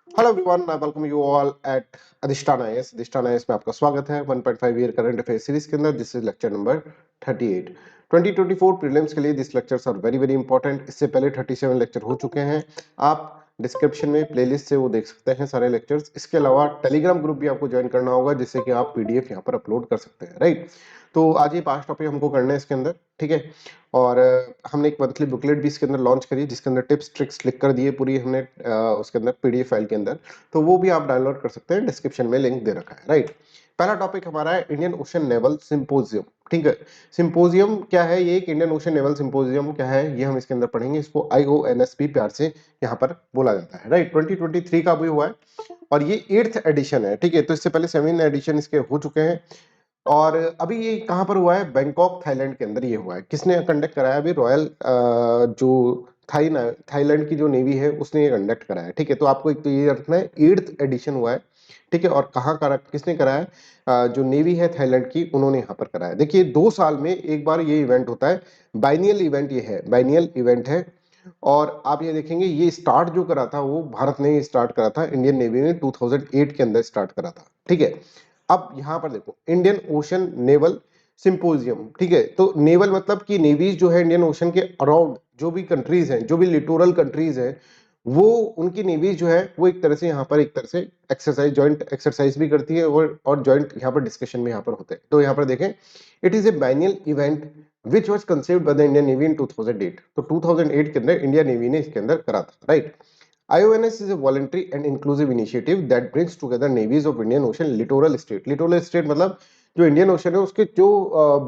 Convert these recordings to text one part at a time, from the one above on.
Hello everyone, I welcome you all at अधिष्ठान IAS. अधिष्ठान IAS में आपका स्वागत है 1.5 ईयर करंट अफेयर सीरीज के अंदर। This is lecture number 38। 2024 prelims के लिए this lectures are very very important. इससे पहले 37 लेक्चर हो चुके हैं। आप डिस्क्रिप्शन में प्लेलिस्ट से वो देख सकते हैं सारे लेक्चर्स। इसके अलावा टेलीग्राम ग्रुप भी आपको ज्वाइन करना होगा, जिससे कि आप पीडीएफ यहाँ पर अपलोड कर सकते हैं, राइट। तो आज ये 5 टॉपिक हमको करने हैं इसके अंदर, ठीक है। और हमने एक मंथली बुकलेट भी इसके अंदर लॉन्च करी, जिसके अंदर टिप्स ट्रिक्स लिख कर दिए पूरी हमने उसके अंदर पीडीएफ फाइल के अंदर। तो वो भी आप डाउनलोड कर सकते हैं, डिस्क्रिप्शन में लिंक दे रखा है, राइट। पहला टॉपिक हमारा है इंडियन ओशन नेवल सिंपोजियम, ठीक है। सिंपोजियम क्या है? ये एक इंडियन ओशन नेवल सिंपोजियम क्या है, ये हम इसके अंदर पढ़ेंगे। इसको IONSP प्यार से यहाँ पर बोला जाता है, राइट। 2023 का भी हुआ है और ये 8th एडिशन है, ठीक है। तो इससे पहले 7 एडिशन इसके हो चुके हैं। और अभी ये कहाँ पर हुआ है? बैंकॉक थाईलैंड के अंदर ये हुआ है। किसने कंडक्ट कराया? अभी रॉयल जो थाईलैंड की जो नेवी है उसने ये कंडक्ट कराया, ठीक है। तो आपको एक तो ये रखना है 8th एडिशन हुआ है, ठीक है। और कहाँ करा, किसने कराया? जो नेवी है थाईलैंड की, उन्होंने यहाँ पर कराया। देखिए 2 साल में एक बार ये इवेंट होता है, बाइनियल इवेंट ये है, बाइनियल इवेंट है। और आप ये देखेंगे ये स्टार्ट जो करा था वो भारत ने ही स्टार्ट करा था, इंडियन नेवी ने 2008 के अंदर स्टार्ट करा था, ठीक है। अब यहां पर देखो इंडियन ओशन नेवल सिंपोजियम, ठीक है। तो नेवल मतलब कि नेवीज जो है इंडियन ओशन के अराउंड जो भी कंट्रीज हैं, जो भी लिटोरल कंट्रीज हैं, वो उनकी नेवीज जो है वो एक तरह से यहाँ पर एक तरह से एक्सरसाइज, जॉइंट एक्सरसाइज भी करती है और जॉइंट यहाँ पर डिस्कशन में यहाँ पर होते हैं। तो यहाँ पर देखें, it is a biennial event which was conceived by the Indian navy in 2008। तो 2008 के अंदर इंडियन नेवी ने इसके अंदर करा था, right. IONS is a voluntary and inclusive initiative that brings together navies of Indian Ocean littoral state. Littoral state मतलब जो इंडियन ओशन है उसके जो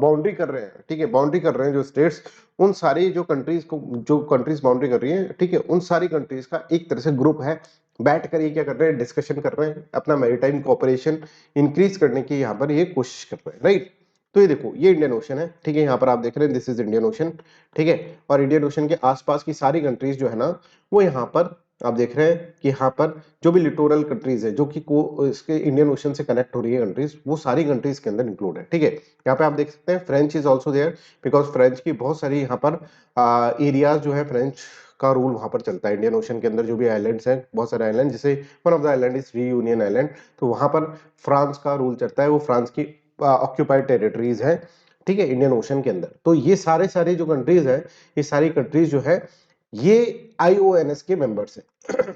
बाउंड्री कर रहे हैं, ठीक है, बाउंड्री कर रहे हैं जो स्टेट्स, उन सारी जो कंट्रीज को, जो कंट्रीज बाउंड्री कर रही हैं, ठीक है, उन सारी कंट्रीज का एक तरह से ग्रुप है। बैठ कर ये क्या कर रहे हैं? डिस्कशन कर रहे हैं, अपना मैरीटाइम कोऑपरेशन इंक्रीज करने की यहाँ पर ये कोशिश कर रहे हैं, राइट। तो ये देखो ये इंडियन ओशन है, ठीक है। यहाँ पर आप देख रहे हैं दिस इज इंडियन ओशन, ठीक है। और इंडियन ओशन के आसपास की सारी कंट्रीज जो है ना, वो यहाँ पर आप देख रहे हैं कि यहाँ पर जो भी लिटोरल कंट्रीज है, जो कि को इसके इंडियन ओशन से कनेक्ट हो रही है कंट्रीज, वो सारी कंट्रीज के अंदर इंक्लूड है, ठीक है। यहाँ पे आप देख सकते हैं French is also there, because French की बहुत सारी यहाँ पर एरियाज जो है फ्रेंच का रूल वहां पर चलता है। इंडियन ओशन के अंदर जो भी आइलैंड्स हैं, बहुत सारे आइलैंड, जैसे one of the island is reunion island, तो वहां पर फ्रांस का रूल चलता है, वो फ्रांस की ऑक्यूपाइड टेरिटरीज है, ठीक है, इंडियन ओशन के अंदर। तो ये सारे सारे जो कंट्रीज है, ये सारी कंट्रीज जो है ये IONS के मेंबर्स हैं।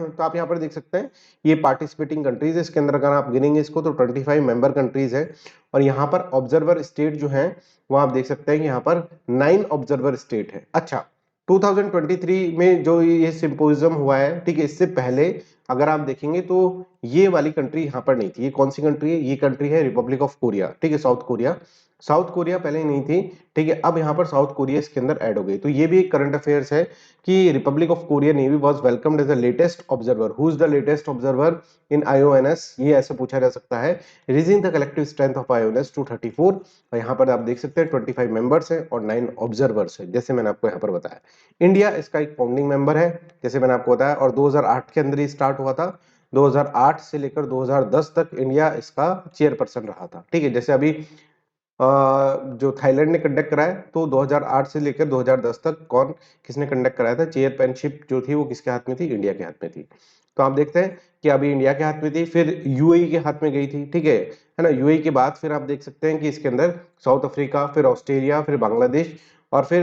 तो आप यहाँ पर देख सकते हैं ये पार्टिसिपेटिंग कंट्रीज है। इसके अंदर अगर आप गिनेंगे इसको तो 25 मेंबर कंट्रीज है। और यहाँ पर ऑब्जर्वर स्टेट जो है वो आप देख सकते हैं कि यहाँ पर 9 ऑब्जर्वर स्टेट है। अच्छा, 2023 में जो ये सिंपोजियम हुआ है, ठीक है, इससे पहले अगर आप देखेंगे तो ये वाली कंट्री यहाँ पर नहीं थी। ये कौन सी कंट्री है? ये कंट्री है रिपब्लिक ऑफ कोरिया, ठीक है, साउथ कोरिया। साउथ कोरिया पहले नहीं थी, ठीक है। अब यहाँ पर साउथ कोरिया इसके अंदर ऐड हो गई। तो ये भी एक करंट अफेयर्स है कि republic of Korea navy was welcomed as the latest observer. Who is the latest observer in IONS? ये ऐसे पूछा जा सकता है। Raising the collective strength of IONS to 34। और यहाँ पर आप देख सकते हैं 25 मेंबर्स हैं और 9 ऑब्जर्वर्स हैं, जैसे मैंने आपको यहाँ पर बताया। इंडिया इसका एक फाउंडिंग मेंबर है, जैसे मैंने आपको बताया, और 2008 के अंदर ही स्टार्ट हुआ था। 2008 से लेकर 2010 तक इंडिया इसका चेयरपर्सन रहा था, ठीक है। जैसे अभी जो थाईलैंड ने कंडक्ट कराया, तो 2008 से लेकर 2010 तक कौन, किसने कंडक्ट कराया था? चेयरमैनशिप जो थी वो किसके हाथ में थी? इंडिया के हाथ में थी। तो आप देखते हैं कि अभी इंडिया के हाथ में थी, फिर यूएई के हाथ में गई थी, ठीक है ना। यूएई के बाद फिर आप देख सकते हैं कि इसके अंदर साउथ अफ्रीका, फिर ऑस्ट्रेलिया, फिर बांग्लादेश, और फिर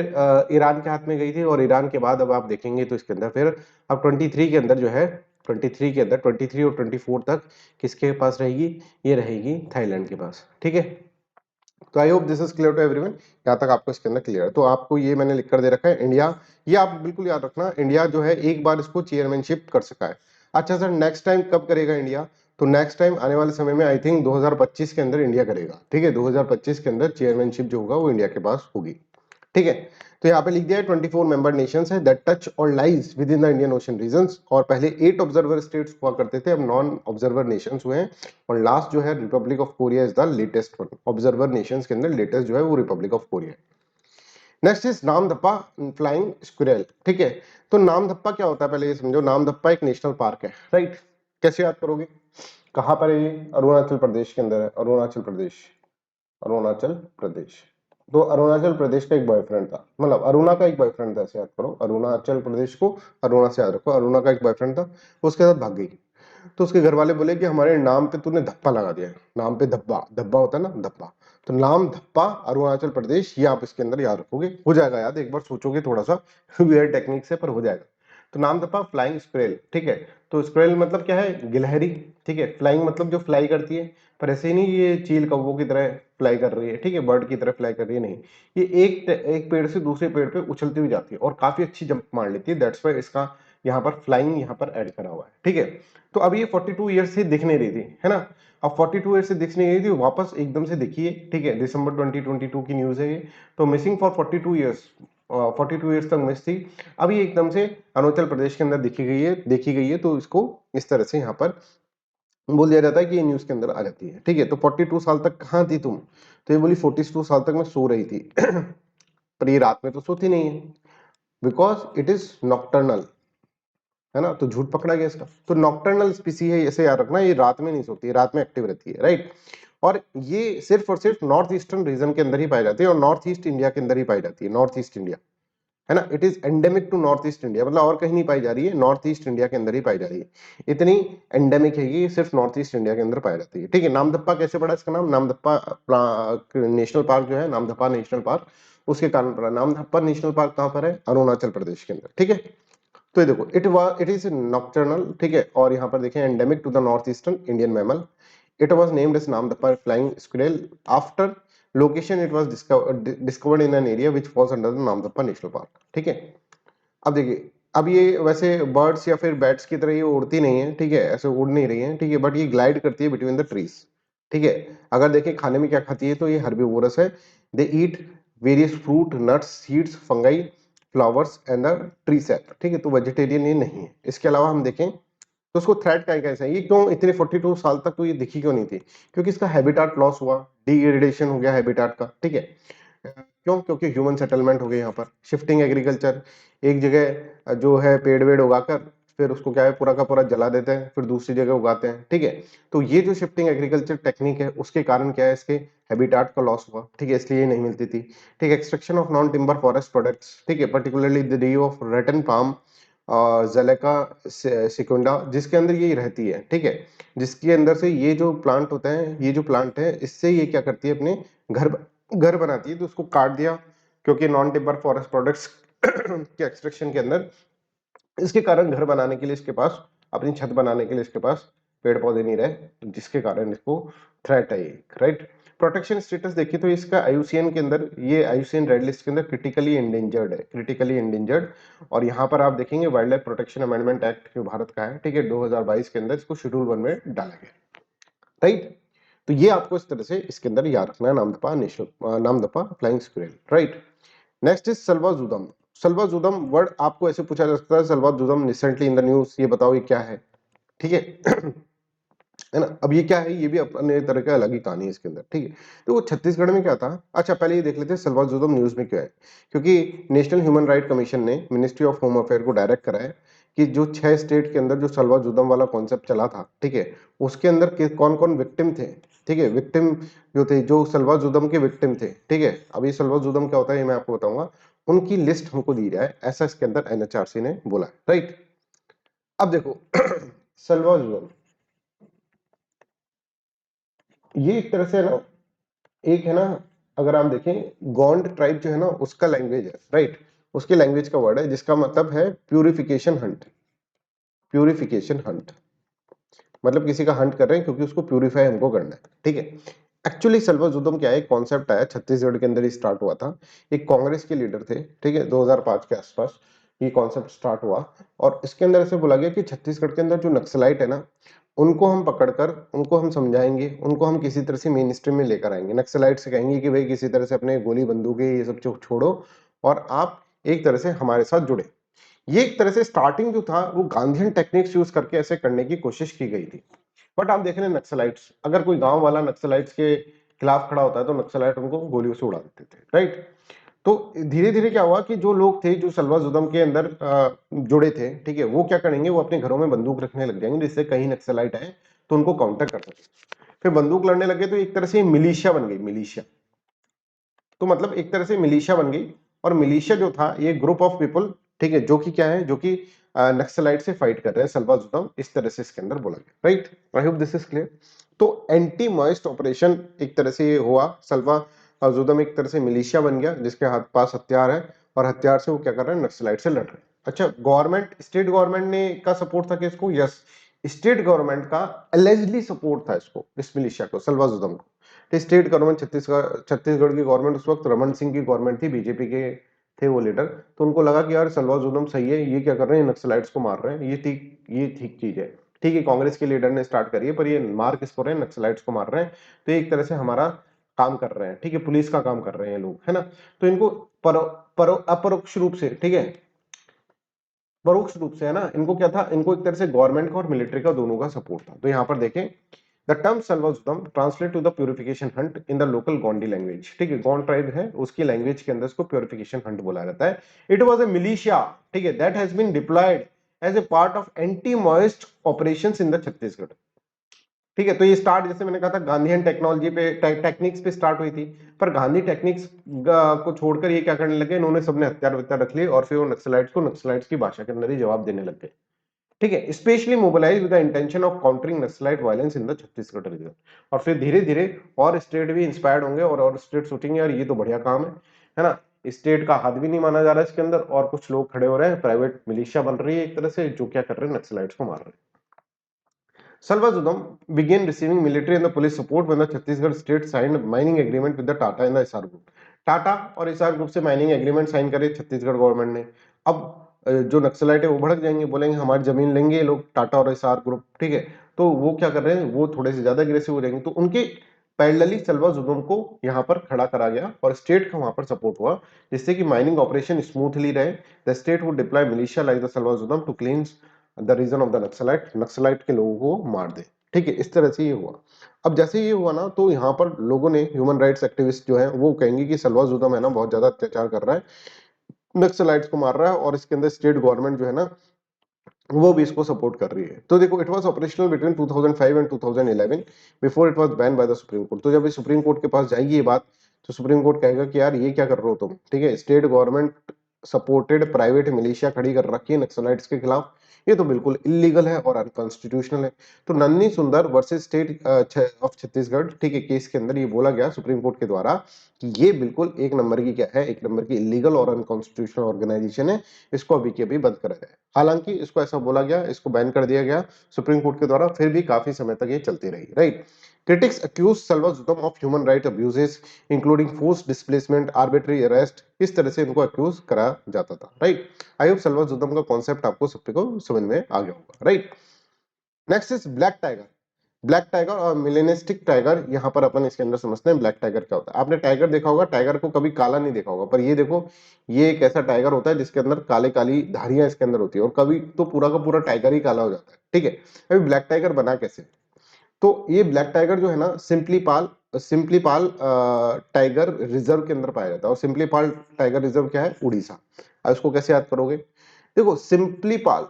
ईरान के हाथ में गई थी। और ईरान के बाद अब आप देखेंगे तो इसके अंदर फिर अब 23 के अंदर जो है, 23 के अंदर 23 और 24 तक किसके पास रहेगी? ये रहेगी थाईलैंड के पास, ठीक है। तो I hope this is clear to everyone. यहाँ तक आपको इसके अंदर क्लियर है। तो आपको ये मैंने लिख कर दे रखा है इंडिया, ये आप बिल्कुल याद रखना, इंडिया जो है एक बार इसको चेयरमैनशिप कर सका है। अच्छा सर, नेक्स्ट टाइम कब करेगा इंडिया? तो नेक्स्ट टाइम आने वाले समय में आई थिंक 2025 के अंदर इंडिया करेगा, ठीक है। 2025 के अंदर चेयरमैनशिप जो होगा वो इंडिया के पास होगी, ठीक है। तो यहाँ पे लिख दिया है 24 मेंबर नेशंस है दैट टच और lies within the Indian Ocean regions. और पहले 8 ऑब्जर्वर स्टेट्स हुआ करते थे, अब 9 ऑब्जर्वर नेशंस हुए हैं। और लास्ट जो है Republic of Korea is the latest one. Observer Nations के अंदर लेटेस्ट जो है वो रिपब्लिक ऑफ कोरिया है। नेक्स्ट इज नामदप्पा फ्लाइंग स्क्विरल, ठीक है। तो नामदप्पा क्या होता है पहले ये समझो। नामदप्पा एक नेशनल पार्क है, राइट। कैसे याद करोगे? कहां पर है ये? अरुणाचल प्रदेश के अंदर है, अरुणाचल प्रदेश, अरुणाचल प्रदेश। तो अरुणाचल प्रदेश का एक बॉयफ्रेंड था, मतलब अरुणा का एक बॉयफ्रेंड था, ऐसे याद करो। अरुणाचल प्रदेश को अरुणा से याद रखो, अरुणा का एक बॉयफ्रेंड था, उसके साथ भाग गई। तो उसके घर वाले बोले कि हमारे नाम पे तूने धप्पा लगा दिया, नाम पे धब्बा, धब्बा होता है ना धब्बा, तो नाम धप्पा अरुणाचल प्रदेश, ये आप इसके अंदर याद रखोगे, हो जाएगा याद, एक बार सोचोगे थोड़ा सा वेयर टेक्निक से, पर हो जाएगा। तो नाम धप्पा फ्लाइंग स्क्वेल, ठीक है। तो स्क्वेल मतलब क्या है, गिलहरी, ठीक है। फ्लाइंग मतलब जो फ्लाई करती है, पर ऐसे ही नहीं ये चील कौवों की तरह फ्लाई कर रही है, ठीक है, बर्ड की तरह फ्लाई कर रही है, नहीं, ये एक पेड़ से दूसरे पेड़ पे उछलती हुई जाती है और काफी अच्छी जंप मार लेती है, दैट्स वाई इसका यहाँ पर फ्लाइंग यहाँ पर ऐड करा हुआ है, ठीक है। तो अब ये 42 ईयर्स से दिख नहीं रही थी, है ना। अब 42 ईयर्स से दिख नहीं रही थी, वापस एकदम से दिखी है, ठीक है, दिसंबर 2022 की न्यूज है ये। तो मिसिंग फॉर 42 ईयर्स, 42 ईयर्स तक मिस थी, अब ये एकदम से अरुणाचल प्रदेश के अंदर देखी गई है, तो इसको इस तरह से यहाँ पर बोल दिया जाता है कि ये न्यूज के अंदर आ जाती है, ठीक है। तो 42 साल तक कहाँ थी तुम, तो ये बोली 42 साल तक मैं सो रही थी पर ये रात में तो सोती नहीं है, बिकॉज इट इज नॉक्टर्नल, है ना, तो झूठ पकड़ा गया इसका। तो नॉक्टर्नल स्पीसी है, ऐसे याद रखना, ये रात में नहीं सोती है, रात में एक्टिव रहती है, राइट। और ये सिर्फ और सिर्फ नॉर्थ ईस्टर्न रीजन के अंदर ही पाई जाती है और नॉर्थ ईस्ट इंडिया के अंदर ही पाई जाती है, नॉर्थ ईस्ट इंडिया, है ना। It is endemic to north east India, मतलब और कहीं नहीं पाई जा रही है, नॉर्थ ईस्ट इंडिया के अंदर ही पाई जा रही है, इतनी एंडेमिक है ये, सिर्फ नॉर्थ ईस्ट इंडिया के अंदर पाई जाती है, ठीक है। नामदप्पा कैसे पड़ा इसका नाम, नामदप्पा नेशनल पार्क जो है, नामदप्पा नेशनल पार्क, उसके कारण पड़ा। नामदप्पा नेशनल पार्क कहाँ पर है, अरुणाचल प्रदेश के अंदर, ठीक है। तो ये देखो, इट इज नॉक्टर्नल, ठीक है। और यहाँ पर देखें, endemic to the north eastern Indian mammal, it was named as Namdapha flying squirrel after location, it was discovered in an area which falls under the Namdapha national park, ठीक है। अब देखिए, अब ये वैसे बर्ड्स या फिर बैट्स की तरह ये उड़ती नहीं है, ठीक है, ऐसे उड़ नहीं रही है, ठीक है, बट ये ग्लाइड करती है बिटवीन द ट्रीज, ठीक है। अगर देखें खाने में क्या खाती है, तो ये हर्बीवोरस है, they eat various fruit, nuts, seeds, fungi, flowers and the tree sap, ठीक है। तो वेजिटेरियन ये नहीं है। इसके अलावा हम देखें तो उसको थ्रेट क्या कैसा है, ये क्यों इतने 42 साल तक तो ये दिखी क्यों नहीं थी, क्योंकि इसका हैबिटाट लॉस हुआ, डिग्रेडेशन हो गया हैबिटाट का, ठीक है। क्यों, क्योंकि ह्यूमन सेटलमेंट हो गई यहाँ पर, शिफ्टिंग एग्रीकल्चर, एक जगह जो है पेड़ वेड़ उगाकर फिर उसको क्या है पूरा का पूरा जला देते हैं, फिर दूसरी जगह उगाते हैं, ठीक है। तो ये जो शिफ्टिंग एग्रीकल्चर टेक्निक है, उसके कारण क्या है, इसके हैबिटाट का लॉस हुआ, ठीक है, इसलिए ये नहीं मिलती थी, ठीक है। Extraction of non timber forest products, ठीक है, particularly the die of rattan palm, Zalacca secunda, जिसके अंदर ये रहती है, ठीक है, जिसके अंदर से ये जो प्लांट होता है, ये जो प्लांट है, इससे ये क्या करती है, अपने घर घर बनाती है, तो उसको काट दिया, क्योंकि नॉन टिम्बर फॉरेस्ट प्रोडक्ट्स के एक्सट्रैक्शन के अंदर इसके कारण घर बनाने के लिए इसके पास, अपनी छत बनाने के लिए इसके पास पेड़ पौधे नहीं रहे, जिसके कारण इसको थ्रेट है, राइट। प्रोटेक्शन स्टेटस देखिए तो इसका आईयूसीएन के अंदर, ये आईयूसीएन रेड लिस्ट के अंदर क्रिटिकली एंडेंजर्ड है, क्रिटिकली एंडेंजर्ड। और यहाँ पर आप देखेंगे wild life protection amendment act जो भारत का है, ठीक है, 2022 के अंदर इसको शेड्यूल 1 में डाला गया, राइट। तो ये आपको इस तरह से इसके अंदर याद रखना है, Namdapha national, Namdapha flying squirrel, right. Next is Salwa Judum. Salwa Judum word आपको ऐसे पूछा जा सकता है, Salwa Judum recently in the news, ये बताओ ये क्या है, ठीक है है ना। अब ये क्या है, ये भी अपने तरह का अलग ही कहानी है इसके अंदर, ठीक है। तो वो छत्तीसगढ़ में क्या था, अच्छा पहले ये देख लेते हैं सल्वाजुदम न्यूज में क्या है। क्योंकि नेशनल ह्यूमन राइट कमीशन ने मिनिस्ट्री ऑफ होम अफेयर को डायरेक्ट करा है कि जो 6 स्टेट के अंदर जो सल्वाजुदम वाला कॉन्सेप्ट चला था, ठीक है, उसके अंदर कौन कौन विक्टिम थे, ठीक है, विक्टिम जो थे, जो सल्वाजुदम के विक्टिम थे, ठीक है। अब ये सल्वाजुदम क्या होता है ये मैं आपको बताऊंगा, उनकी लिस्ट हमको दी जाए, ऐसा इसके अंदर एनएचआरसी ने बोला है, राइट। अब देखो सल्वाजुदम, ये एक तरह से है ना, एक है ना, अगर आप देखें गोंड ट्राइब जो है ना, उसका लैंग्वेज है, राइट, उसके लैंग्वेज का वर्ड है, जिसका मतलब है प्यूरिफिकेशन हंट, प्यूरिफिकेशन हंट, मतलब किसी का हंट कर रहे हैं क्योंकि उसको प्यूरिफाई हमको करना है, ठीक है। एक्चुअली सल्वाजुदम क्या है, कॉन्सेप्ट आया छत्तीसगढ़ के अंदर ही स्टार्ट हुआ था, एक कांग्रेस के लीडर थे, ठीक है, 2005 के आसपास ये कॉन्सेप्ट स्टार्ट हुआ। और इसके अंदर ऐसे बोला गया कि छत्तीसगढ़ के अंदर जो नक्सलाइट है ना, उनको हम पकड़कर उनको हम समझाएंगे, उनको हम किसी तरह से मेन स्ट्रीम में लेकर आएंगे, नक्सलाइट से कहेंगे कि भाई किसी तरह से अपने गोली बंदूकें ये सब छोड़ो और आप एक तरह से हमारे साथ जुड़े। ये एक तरह से स्टार्टिंग जो था वो गांधीयन टेक्निक्स यूज करके ऐसे करने की कोशिश की गई थी। बट आप देख रहे हैं नक्सलाइट्स, अगर कोई गांव वाला नक्सलाइट्स के खिलाफ खड़ा होता है तो नक्सलाइट उनको गोलियों से उड़ा देते थे, राइट। तो धीरे धीरे क्या हुआ कि जो लोग थे जो सल्वाजुदम के अंदर जुड़े थे, ठीक है, वो क्या करेंगे, वो अपने घरों में बंदूक रखने लग जाएंगे, जिससे कहीं नक्सलाइट आए तो उनको काउंटर कर सके। फिर बंदूक लड़ने लगे तो एक तरह से मिलिशिया बन गई, मिलिशिया। तो मतलब एक तरह से मिलिशिया बन गई। और मिलिशिया जो था ये ग्रुप ऑफ पीपल, ठीक है, जो कि क्या है, जो कि नक्सलाइट से फाइट कर रहे हैं सल्वाजुदम, इस तरह से इसके अंदर बोला गया। Right, I hope this is clear. तो एंटी माओइस्ट ऑपरेशन एक तरह से ये हुआ, सल्वाजुदम एक तरह से मिलिशिया बन गया जिसके हाथ पास हथियार है, और हथियार से वो क्या कर रहे हैं, नक्सलाइट से लड़ रहे हैं। अच्छा, गवर्नमेंट, स्टेट गवर्नमेंट ने का सपोर्ट था कि इसको, यस, स्टेट गवर्नमेंट का एलिजिबली सपोर्ट था इसको, इस मिलिशिया को, सल्वाजुदम को। तो स्टेट गवर्नमेंट, छत्तीसगढ़ की गवर्नमेंट उस वक्त रमन सिंह की गवर्नमेंट थी, बीजेपी के थे वो लीडर। तो उनको लगा कि यार सल्वाजुदम सही है, ये क्या कर रहे हैं, नक्सलाइट्स को मार रहे हैं, ये ठीक चीज है। ठीक है, कांग्रेस के लीडर ने स्टार्ट करी है, पर ये मार किसको रहे हैं, नक्सलाइट्स को मार रहे हैं। तो ये एक तरह से हमारा काम कर रहे हैं, ठीक है, पुलिस का काम कर रहे हैं लोग, है ना। तो इनको अपरोक्ष रूप से, ठीक है, परोक्ष रूप से, है ना, इनको क्या था, इनको एक तरह से गवर्नमेंट का और मिलिट्री का दोनों का सपोर्ट था। तो यहाँ पर देखें, the term Salwa Judum translate to the purification hunt in the local Gondi language, ठीक है, गोंड ट्राइब है उसकी लैंग्वेज के अंदर इसको प्यूरिफिकेशन हंट बोला जाता है। इट वाज अ मिलिशिया, ठीक है, that has been deployed as a part of anti Maoist operations in the Chhattisgarh. ठीक है, तो ये स्टार्ट, जैसे मैंने कहा था, गांधीयन टेक्नोलॉजी पे, टेक्निक्स पे स्टार्ट हुई थी, पर गांधी टेक्निक्स को छोड़कर ये क्या करने लगे, इन्होंने सबने हथियार वत्यार रख लिए और फिर वो नक्सलाइट्स को नक्सलाइट्स की भाषा के अंदर ही जवाब देने लग गए। ठीक है, specially mobilise with the intention of countering Naxalite violence in the Chhattisgarh region. और फिर धीरे धीरे और स्टेट भी इंस्पायर्ड होंगे और स्टेट सोचेंगे यार ये तो बढ़िया काम है ना, स्टेट का हाथ भी नहीं माना जा रहा है इसके अंदर, और कुछ लोग खड़े हो रहे हैं, प्राइवेट मिलिशिया बन रही है एक तरह से, जो क्या कर रहे हैं, नक्सलाइट्स को मार रहे हैं। Salvadudam began receiving military and the police support when the Chhattisgarh state signed mining agreement with the Tata and the SR group. Tata और एसआर ग्रुप से माइनिंग एग्रीमेंट साइन करे छत्तीसगढ़ गवर्नमेंट ने। अब जो नक्सलाइट है वो भड़क जाएंगे, बोलेंगे हमारी जमीन लेंगे ये लोग, टाटा और एसआर ग्रुप, ठीक है। तो वो क्या कर रहे हैं, वो थोड़े से ज्यादा अग्रेसिव हो जाएंगे। तो उनके पैरेलली सल्वाजुदम को यहाँ पर खड़ा करा गया और स्टेट का वहां पर सपोर्ट हुआ, जिससे कि माइनिंग ऑपरेशन स्मूथली रहे। The state would deploy militia like the Salwa Judum to cleanse the region of the naxalite, naxalite के लोगों को मार दे। ठीक है, इस तरह से ये हुआ। अब जैसे ये हुआ ना, तो यहाँ पर लोगों ने, ह्यूमन राइट्स एक्टिविस्ट जो है वो कहेंगे कि सल्वाजुदम है ना बहुत ज्यादा अत्याचार कर रहा है, नक्सलाइट्स को मार रहा है, और इसके अंदर स्टेट गवर्नमेंट जो है ना वो भी इसको सपोर्ट कर रही है। तो देखो, it was operational between 2005 and 2011 before it was ban by the supreme court. तो जब ये सुप्रीम कोर्ट के पास जाएगी ये बात, तो सुप्रीम कोर्ट कहेगा कि यार ये क्या कर रहे हो तुम, ठीक है, state government supported private militia खड़ी कर रखी है नक्सलाइट्स के खिलाफ, ये तो बिल्कुल इलीगल है और अनकॉन्स्टिट्यूशनल है। तो नन्ही सुंदर वर्सेस स्टेट ऑफ छत्तीसगढ़, ठीक है, केस के अंदर ये बोला गया सुप्रीम कोर्ट के द्वारा कि ये बिल्कुल एक नंबर की क्या है, एक नंबर की इलीगल और अनकॉन्स्टिट्यूशनल ऑर्गेनाइजेशन है, इसको अभी के अभी बंद करा जाए। हालांकि इसको ऐसा बोला गया, इसको बैन कर दिया गया सुप्रीम कोर्ट के द्वारा, फिर भी काफी समय तक ये चलती रही। Right, critics accuse सल्वाजुदम of human right abuses including forced displacement, arbitrary arrest, इस तरह से इनको अक्यूज करा जाता था। राइट, आई होप सल्वाजुदम का कॉन्सेप्ट आपको सबको समझ में आ गया होगा। Right, next is black tiger. Black tiger और मिलेनिस्टिक टाइगर, यहाँ पर अपन इसके अंदर समझते हैं ब्लैक टाइगर क्या होता है। आपने टाइगर देखा होगा, टाइगर को कभी काला नहीं देखा होगा, पर ये देखो, ये एक ऐसा टाइगर होता है जिसके अंदर काले काली धारियां इसके अंदर होती है, और कभी तो पूरा का पूरा टाइगर ही काला हो जाता है। ठीक है, अभी ब्लैक टाइगर बना कैसे, तो ये ब्लैक टाइगर जो है ना, सिंपलीपाल टाइगर रिजर्व के अंदर पाया जाता है। और सिंपलीपाल टाइगर रिजर्व क्या है, उड़ीसा। अब इसको कैसे याद करोगे, देखो सिंपलीपाल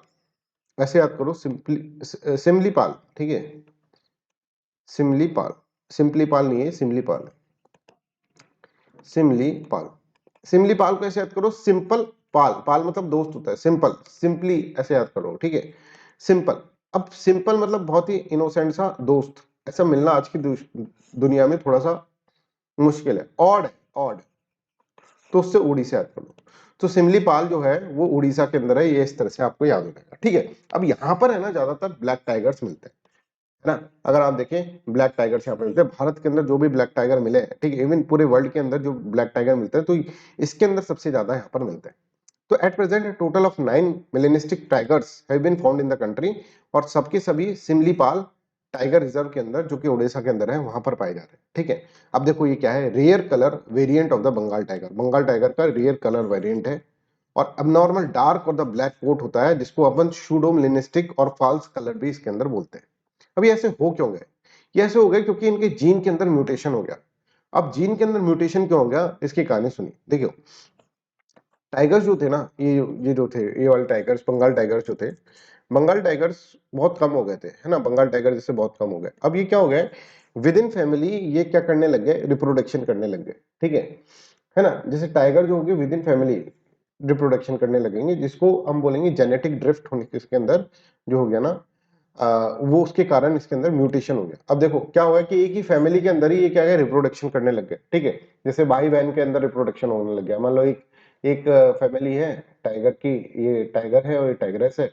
ऐसे याद करो, सिमलीपाल, ठीक है, सिमलीपाल, सिंपलीपाल नहीं है, सिमलीपाल, सिमलीपाल, सिमलीपाल को ऐसे याद करो, सिंपल पाल, पाल मतलब दोस्त होता है, सिंपल, सिंपली ऐसे याद करो, ठीक है, सिंपल। अब सिंपल मतलब बहुत ही इनोसेंट सा दोस्त, ऐसा मिलना आज की दुनिया में थोड़ा सा मुश्किल है, ऑड है, ऑड, तो उससे उड़ीसा याद कर लो। तो सिमलीपाल जो है वो उड़ीसा के अंदर है, ये इस तरह से आपको याद हो जाएगा। ठीक है, अब यहाँ पर है ना ज्यादातर ब्लैक टाइगर्स मिलते हैं, है ना। अगर आप देखें ब्लैक टाइगर्स यहाँ पे मिलते हैं, भारत के अंदर जो भी ब्लैक टाइगर मिले हैं, ठीक है, इवन पूरे वर्ल्ड के अंदर जो ब्लैक टाइगर मिलते हैं, तो इसके अंदर सबसे ज्यादा यहाँ पर मिलते हैं। तो at present total of 9 melanistic tigers have been found in the country, और सबके सभी सिमलीपाल टाइगर रिजर्व के अंदर, जो कि उड़ीसा के अंदर है, वहां पर पाए जा रहे हैं। ठीक है, अब देखो ये क्या है, rare colour variant of the Bengal tiger, Bengal tiger का रेयर कलर वेरिएंट है। और अबनॉर्मल डार्क और द ब्लैक कोट होता है, जिसको अपन शूडो मेलेनिस्टिक और फॉल्स कलर भी इसके अंदर बोलते हैं। अभी ऐसे हो क्यों गए, ये ऐसे हो गए क्योंकि इनके जीन के अंदर म्यूटेशन हो गया। अब जीन के अंदर म्यूटेशन क्यों हो गया, इसकी कहानी सुनिए। देखियो, टाइगर्स जो थे ना, ये जो थे, ये वाले टाइगर्स, बंगाल टाइगर्स जो थे, बंगाल टाइगर्स बहुत कम हो गए थे, है ना, बंगाल टाइगर जैसे बहुत कम हो गए। अब ये क्या हो गए, विद इन फैमिली ये क्या करने लग गए, रिप्रोडक्शन करने लग गए। ठीक है ना, जैसे टाइगर जो हो गए विद इन फैमिली, रिप्रोडक्शन करने लगेंगे, जिसको हम बोलेंगे जेनेटिक ड्रिफ्ट होने के इसके अंदर जो हो गया ना, वो उसके कारण इसके अंदर म्यूटेशन हो गया। अब देखो क्या हुआ कि एक ही फैमिली के अंदर ही ये क्या है, रिप्रोडक्शन करने लग गए, ठीक है। जैसे भाई बहन के अंदर रिप्रोडक्शन होने लग गया। मान लो एक एक फैमिली है टाइगर की, ये टाइगर है और ये टाइग्रेस है,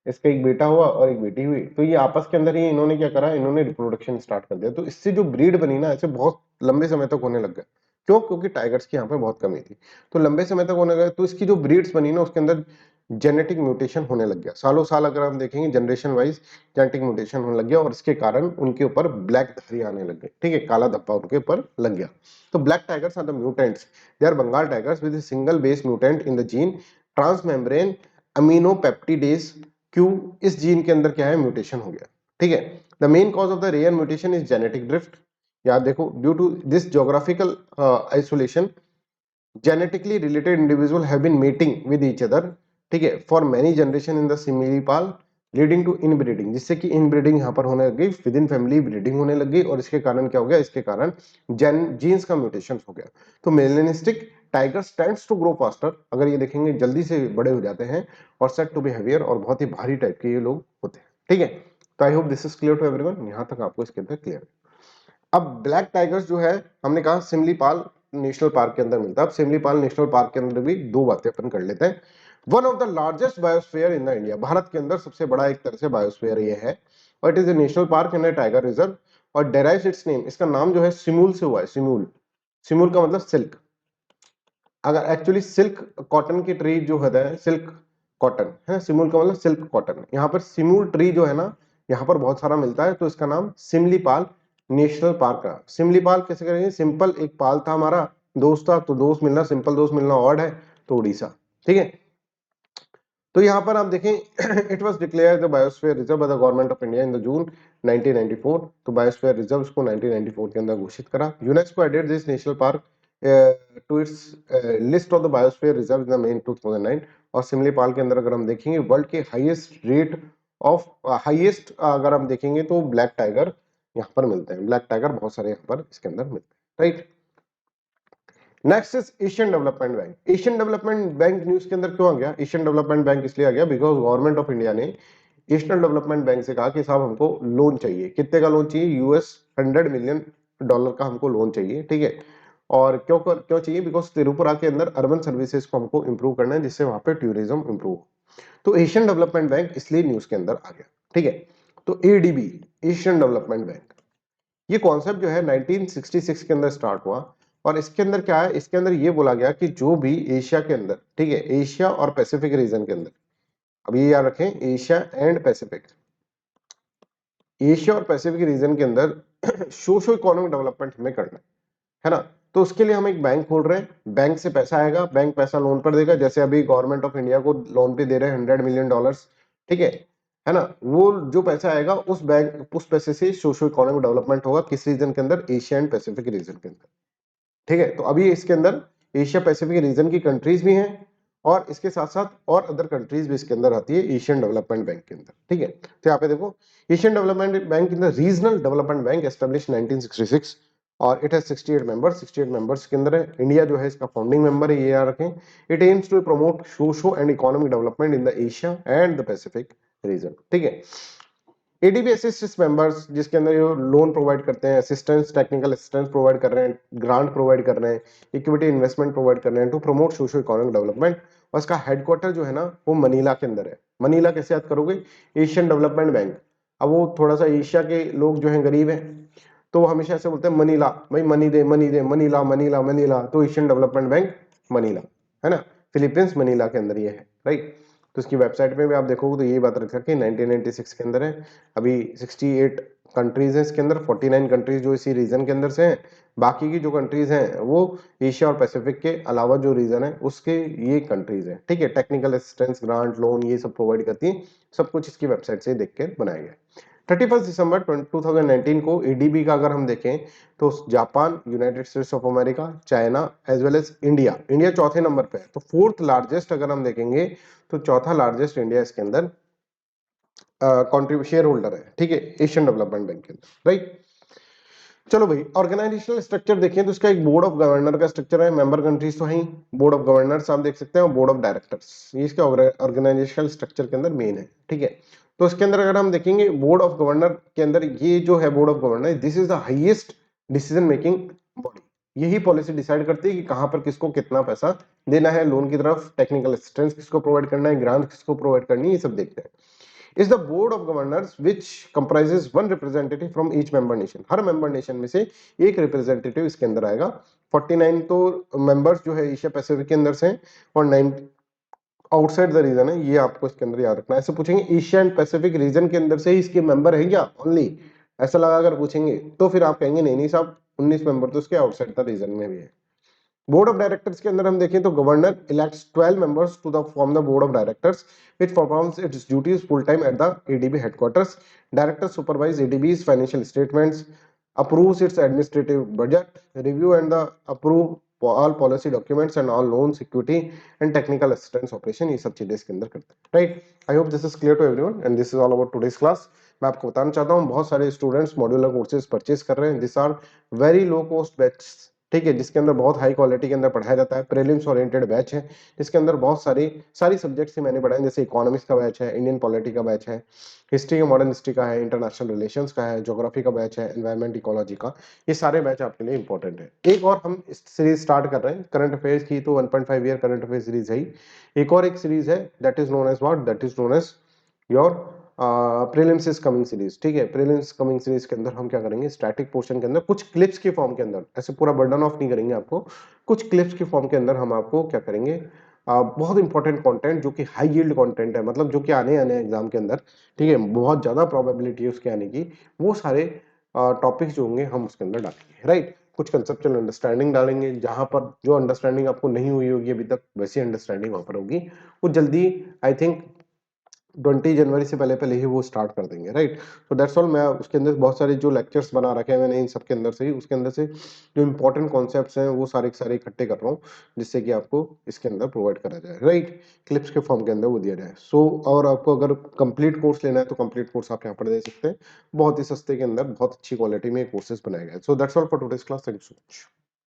इसका एक बेटा हुआ और एक बेटी हुई, तो ये आपस के अंदर ही इन्होंने क्या करा, इन्होंने रिप्रोडक्शन स्टार्ट कर दिया। तो इससे जो ब्रीड बनी ना, ऐसे बहुत लंबे समय तक होने लग गया। क्यों? क्योंकि टाइगर्स की यहाँ पे बहुत कमी थी, तो लंबे समय तक होने लगा, तो इसकी जो ब्रीड्स बनी ना, उसके अंदर जेनेटिक म्यूटेशन होने लग गया। सालों साल अगर हम देखेंगे जनरेशन वाइज जेनेटिक म्यूटेशन होने लग गया, और इसके कारण उनके ऊपर ब्लैक धारी आने लग गए, ठीक है, काला धब्बा उनके ऊपर लग गया। तो black tigers are the mutants, they are Bengal tigers with single base mutant in the gene transmembrane aminopeptidase Q. इस जीन के अंदर क्या है, म्यूटेशन हो गया, ठीक है। The main cause of the rare mutation is genetic drift. याद देखो, due to this geographical isolation genetically related individual have been mating with each other, ठीक है, for many generation in the similipal leading to inbreeding, जिससे कि inbreeding यहाँ पर होने लग गई, विद इन फैमिली ब्रीडिंग होने लग गई, और इसके कारण क्या हो गया, इसके कारण जीन्स का म्यूटेशन हो गया। तो melanistic tigers tends to grow faster, अगर ये देखेंगे जल्दी से बड़े हो जाते हैं, और सेट टू बी हेवियर, और बहुत ही भारी टाइप के ये लोग होते हैं, ठीक है। तो I hope this is clear to everyone, यहाँ तक आपको इसके अंदर क्लियर है। अब ब्लैक टाइगर्स जो है, हमने कहा सिमलीपाल नेशनल पार्क के अंदर मिलता है। अब सिमलीपाल नेशनल पार्क के अंदर भी दो बातें अपन कर लेते हैं। One of the largest biosphere in the India, Bharat के अंदर सबसे बड़ा एक तरह से बायोस्फीयर ये है, और it is A national park and A tiger reserve, और डेराइव्स इट्स नेम, इसका नाम जो है सिमूल से हुआ है। सिमूल, सिमूल का मतलब सिल्क। अगर एक्चुअली सिल्क कॉटन की ट्री जो होता है, सिल्क कॉटन है, सिमूल का मतलब सिल्क कॉटन। यहाँ पर सिमूल ट्री जो है ना, यहाँ पर बहुत सारा मिलता है, तो इसका नाम सिमलीपाल नेशनल पार्क का। सिमलीपाल कैसे करेंगे, सिंपल एक पाल था हमारा, दोस्त था, तो दोस्त मिलना, सिंपल दोस्त मिलना ऑड है, तो उड़ीसा, ठीक है। तो यहाँ पर आप देखें, it was declared the biosphere reserve by the government of India in the June 1994। तो बायोस्फीयर रिजर्व को 1994 के अंदर घोषित करा। UNESCO added this national park to its list of the biosphere reserve in the May 2009। और सिमलीपाल के अंदर अगर हम देखेंगे, वर्ल्ड के हाईएस्ट रेट ऑफ हाईएस्ट अगर हम देखेंगे तो ब्लैक टाइगर यहाँ पर मिलते हैं। ब्लैक टाइगर बहुत सारे यहाँ पर इसके अंदर मिलते हैं, right. Next is Asian development bank. Asian development bank news के अंदर क्यों आ गया? एशियन डेवलपमेंट बैंक इसलिए आ गया बिकॉज गवर्नमेंट ऑफ इंडिया ने एशियन डेवलपमेंट बैंक से कहा कि साहब हमको लोन चाहिए। कितने का लोन चाहिए? यूएस $100 मिलियन का हमको लोन चाहिए, ठीक है। और क्यों क्यों चाहिए? बिकॉज त्रिपुरा के अंदर अर्बन सर्विसेज को हमको इंप्रूव करना है, जिससे वहां पे टूरिज्म इंप्रूव हो। तो एशियन डेवलपमेंट बैंक इसलिए न्यूज के अंदर आ गया, ठीक है। तो एडीबी, एशियन डेवलपमेंट बैंक, ये कॉन्सेप्ट जो है 1966 के अंदर स्टार्ट हुआ। और इसके अंदर क्या है, इसके अंदर ये बोला गया कि जो भी एशिया के अंदर, ठीक है, एशिया और पैसिफिक रीजन के अंदर, अब ये याद रखें, एशिया एंड पैसिफिक, एशिया और पैसिफिक रीजन के अंदर सोशो इकोनॉमिक डेवलपमेंट हमें करना है ना। तो उसके लिए हम एक बैंक खोल रहे हैं, बैंक से पैसा आएगा, बैंक पैसा लोन पर देगा। जैसे अभी गवर्नमेंट ऑफ इंडिया को लोन पे दे रहे हैं $100 मिलियन, ठीक है ना। वो जो पैसा आएगा उस बैंक, उस पैसे से सोशो इकोनॉमिक डेवलपमेंट होगा। किस रीजन के अंदर? एशिया एंड पैसिफिक रीजन के अंदर, ठीक है। तो अभी इसके अंदर एशिया पैसिफिक रीजन की कंट्रीज भी हैं, और इसके साथ साथ और अदर कंट्रीज भी इसके अंदर आती है एशियन डेवलपमेंट बैंक के अंदर, ठीक है। तो यहाँ पे देखो, Asian development bank in the regional development bank establish 1966, और इट हैज 68 मेंबर्स। 68 मेंबर्स के अंदर है। इंडिया जो है इसका फाउंडिंग मेंबर है, ये याद रखें। It aims to promote socio and economic development in the Asia and the Pacific region, ठीक है। एडीबी असिस्ट मेंबर्स, जिसके अंदर ये लोन प्रोवाइड करते हैं, असिस्टेंस, टेक्निकल असिस्टेंस प्रोवाइड कर रहे हैं, ग्रांट प्रोवाइड कर रहे हैं, इक्विटी इन्वेस्टमेंट प्रोवाइड कर रहे हैं to promote socio economic development. और इसका हेडक्वार्टर जो है ना, वो मनीला के अंदर है। मनीला कैसे याद करोगे? Asian development bank. अब वो थोड़ा सा एशिया के लोग जो है गरीब है, तो वो हमेशा ऐसे बोलते हैं मनीला, भाई मनी दे, मनी दे, मनीला मनीला मनीला, तो एशियन डेवलपमेंट बैंक मनीला, है ना। फिलीपींस मनीला के अंदर ये है, राइट। तो इसकी वेबसाइट में भी आप देखोगे तो यही बात रख रखी है, 1996 के अंदर है। अभी 68 कंट्रीज हैं इसके अंदर, 49 कंट्रीज जो इसी रीजन के अंदर से हैं। बाकी की जो कंट्रीज हैं वो एशिया और पैसिफिक के अलावा जो रीजन है उसके ये कंट्रीज हैं, ठीक है। टेक्निकल असिस्टेंस, ग्रांट, लोन ये सब प्रोवाइड करती है। सब कुछ इसकी वेबसाइट से देख के बनाया गया। 31 दिसंबर 2019 को एडीबी का अगर हम देखें तो Japan, United States of America, China as well as India, India चौथे नंबर पे है। तो फोर्थ लार्जेस्ट अगर हम देखेंगे तो चौथा लार्जेस्ट इंडिया इसके अंदर शेयर होल्डर है, ठीक है, एशियन डेवलपमेंट बैंक के अंदर, राइट। चलो भाई, ऑर्गेनाइजेशनल स्ट्रक्चर देखें तो इसका एक बोर्ड ऑफ गवर्नर का स्ट्रक्चर है, मेंबर कंट्रीज तो है, बोर्ड ऑफ गवर्नर्स आप देख सकते हैं, बोर्ड ऑफ डायरेक्टर्स, ये इसका ऑर्गेनाइजेशनल स्ट्रक्चर के अंदर मेन है, ठीक है। तो इसके अंदर अगर हम देखेंगे बोर्ड ऑफ गवर्नर के अंदर, ये जो है board of governor, this is the highest decision making body, यही पॉलिसी डिसाइड करती है कि कहां पर किसको कितना पैसा देना है लोन की तरफ, टेक्निकल असिस्टेंस किसको प्रोवाइड करना है, ग्रांट किसको प्रोवाइड करनी है, ये सब देखते हैं। is the board of governors which comprises one representative from each member nation, her member nation में से एक representative इसके अंदर आएगा। 49 तो members जो है एशिया पैसिफिक के अंदर से हैं और 9 आउटसाइड द रीजन है, ये आपको इसके अंदर याद रखना है। ऐसे पूछेंगे एशिया एंड पैसिफिक रीजन के अंदर से ही इसके मेंबर है क्या ओनली, ऐसा लगा अगर पूछेंगे तो फिर आप कहेंगे नहीं नहीं साहब, 19 मेंबर तो इसके आउटसाइड द रीजन में भी है। बोर्ड ऑफ डायरेक्टर्स के अंदर हम देखें तो governor elects 12 members to the form the board of directors which performs its duties full time at the ADB headquarters. Directors supervise ADB's financial statements, approves its administrative budget, review and the approve all policy documents and all loans, equity and technical assistance operation, ये सब चीजें इसके अंदर करते हैं, right. I hope this is clear to everyone and this is all about today's class. मैं आपको बताना चाहता हूँ बहुत सारे स्टूडेंट्स मॉड्यूलर कोर्सेज परचेज कर रहे हैं, this are very low cost batch, ठीक है, जिसके अंदर बहुत हाई क्वालिटी के अंदर पढ़ाया जाता है, प्रीलिम्स ओरिएंटेड बैच है, जिसके अंदर बहुत सारी सब्जेक्ट्स से मैंने पढ़ाए, जैसे इकोनॉमिक्स का बैच है, इंडियन पॉलिटी का बैच है, हिस्ट्री मॉडर्न हिस्ट्री का है, इंटरनेशनल रिलेशंस का है, ज्योग्राफी का बैच है, एनवायरमेंट इकोलॉजी का, ये सारे बैच आपके लिए इंपॉर्टेंट है। एक और हम सीरीज स्टार्ट कर रहे हैं करंट अफेयर्स की, तो 1.5 ईयर करंट अफेयर सीरीज है ही। एक सीरीज है that is known as what, that is known as your prelims is coming series, ठीक है। प्रीलिम्स कमिंग सीरीज के अंदर हम क्या करेंगे, स्टैटिक पोर्शन के अंदर कुछ क्लिप्स के फॉर्म के अंदर, ऐसे पूरा बर्डन ऑफ नहीं करेंगे आपको, कुछ क्लिप्स के फॉर्म के अंदर हम आपको क्या करेंगे, बहुत इंपॉर्टेंट कंटेंट जो कि हाई यील्ड कंटेंट है, मतलब जो कि आने आने एग्जाम के अंदर, ठीक है, बहुत ज्यादा प्रोबेबिलिटी है उसके आने की, वो सारे टॉपिक्स जो होंगे हम उसके अंदर डालेंगे, राइट। कुछ कंसेप्चुअल अंडरस्टैंडिंग डालेंगे, जहां पर जो अंडरस्टैंडिंग आपको नहीं हुई होगी अभी तक, वैसी अंडरस्टैंडिंग वहां पर होगी, वो जल्दी आई थिंक 20 जनवरी से पहले पहले ही वो स्टार्ट कर देंगे, राइट। तो दैट्स ऑल। मैं उसके अंदर बहुत सारे जो लेक्चर्स बना रखे हैं मैंने, इन सब के अंदर से ही, उसके अंदर से जो इंपॉर्टेंट कॉन्सेप्ट्स हैं वो सारे के सारे इकट्ठे कर रहा हूँ, जिससे कि आपको इसके अंदर प्रोवाइड करा जाए, राइट, क्लिप्स के फॉर्म के अंदर वो दिया जाए। सो और आपको अगर कंप्लीट कोर्स लेना है तो कंप्लीट कोर्स आप यहाँ पर दे सकते हैं, बहुत ही सस्ते के अंदर बहुत अच्छी क्वालिटी में कोर्सेज बनाए गए। So that's all for today's class, thank you so much.